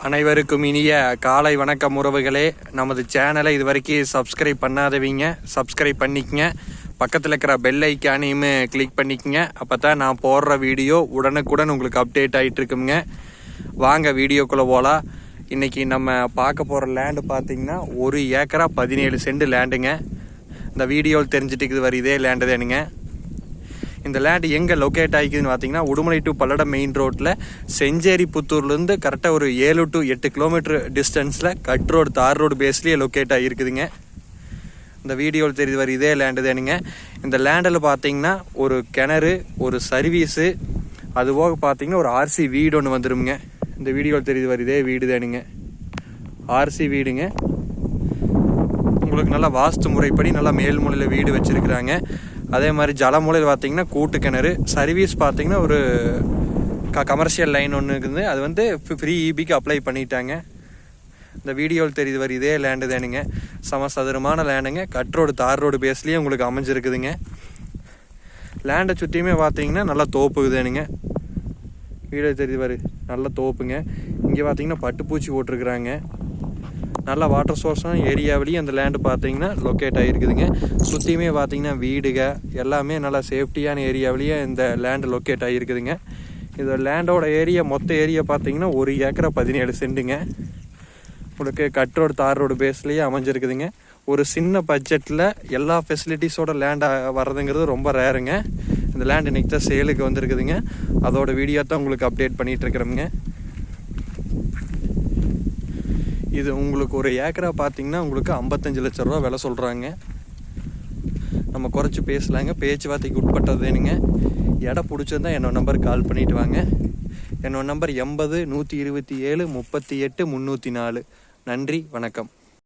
அனைவருக்கும் இனிய காலை வணக்கம் உறவுகளே. நமது சேனலை இது வரைக்கும் சப்ஸ்கிரைப் பண்ணாதவங்க சப்ஸ்கிரைப் பண்ணிக்கங்க. பக்கத்தில் இருக்கிற பெல் ஐக்கானையும் கிளிக் பண்ணிக்கங்க. அப்போ தான் நான் போடுற வீடியோ உடனுக்குடன் உங்களுக்கு அப்டேட் ஆகிட்டு இருக்குங்க. வாங்க வீடியோக்குள்ளே போகலாம். இன்றைக்கி நம்ம பார்க்க போகிற லேண்டு பார்த்திங்கன்னா 1 ஏக்கரா 17 சென்ட் லேண்டுங்க. இந்த வீடியோவில் தெரிஞ்சுட்டு வர இதே லேண்டு தானுங்க. இந்த லேண்டு எங்கே லொக்கேட் ஆகிக்குதுன்னு பார்த்தீங்கன்னா உடுமலை டு பல்லடம் மெயின் ரோட்டில் செஞ்சேரி புத்தூர்லேருந்து கரெக்டாக ஒரு 7 to 8 கிலோமீட்டர் டிஸ்டன்ஸில் கட் ரோடு தார் ரோடு பேஸ்லேயே லொக்கேட் ஆகிருக்குதுங்க. இந்த வீடியோவில் தெரியுது வர இதே லேண்டு தானுங்க. இந்த லேண்டில் பார்த்தீங்கன்னா ஒரு கிணறு, ஒரு சர்வீஸு, அதுபோக பார்த்தீங்கன்னா ஒரு ஆர்சி வீடு ஒன்று வந்துடுங்க. இந்த வீடியோவில் தெரியுது வர இதே வீடு தானுங்க, ஆர்சி வீடுங்க. உங்களுக்கு நல்லா வாஸ்து முறைப்படி நல்லா மேல்மூலையில் வீடு வச்சுருக்குறாங்க. அதே மாதிரி ஜலமூலையில் பார்த்தீங்கன்னா கூட்டு கிணறு, சர்வீஸ் பார்த்தீங்கன்னா ஒரு கமர்ஷியல் லைன் ஒன்று இருக்குது. அது வந்து ஃப்ரீ இபிக்கு அப்ளை பண்ணிட்டாங்க. இந்த வீடியோவில் தெரியுது வர இதே லேண்டு தானுங்க. சமசதுரமான லேண்டுங்க. கட் ரோடு தார் ரோடு பேஸ்லேயே உங்களுக்கு அமைஞ்சிருக்குதுங்க. லேண்டை சுற்றியுமே பார்த்தீங்கன்னா நல்லா தோப்புக்கு தானுங்க. வீடியோ தெரியுது வர நல்ல தோப்புங்க. இங்கே பார்த்தீங்கன்னா பட்டுப்பூச்சி போட்டிருக்குறாங்க. நல்ல வாட்டர் சோர்ஸான ஏரியாவிலையும் அந்த லேண்டு பார்த்தீங்கன்னா லொக்கேட் ஆகிருக்குதுங்க. சுற்றியுமே பார்த்தீங்கன்னா வீடுக எல்லாமே நல்லா சேஃப்டியான ஏரியாவிலேயே இந்த லேண்டு லொக்கேட் ஆகிருக்குதுங்க. இந்த லேண்டோட ஏரியா மொத்த ஏரியா பார்த்தீங்கன்னா 1 ஏக்கரா 17 சென்ட்டுங்க. உங்களுக்கு கட் ரோடு தார் ரோடு பேஸ்லேயே அமைஞ்சிருக்குதுங்க. ஒரு சின்ன பட்ஜெட்டில் எல்லா ஃபெசிலிட்டிஸோட லேண்டை வர்றதுங்கிறது ரொம்ப ரேருங்க. இந்த லேண்ட் இன்றைக்கி தான் சேலுக்கு வந்திருக்குதுங்க. அதோட வீடியோ தான் உங்களுக்கு அப்டேட் பண்ணிகிட்டு இருக்கிறோமுங்க. இது உங்களுக்கு 1 ஏக்கரா பார்த்தீங்கன்னா உங்களுக்கு 55 லட்ச ரூபா விலை சொல்கிறாங்க. நம்ம குறைச்சி பேசலாங்க, பேச்சுவார்த்தைக்கு உட்பட்டது வேணுங்க. இடம் பிடிச்சிருந்தா என்னோட நம்பருக்கு கால் பண்ணிவிட்டு வாங்க. என்னோட நம்பர் 80 127 38 304. நன்றி, வணக்கம்.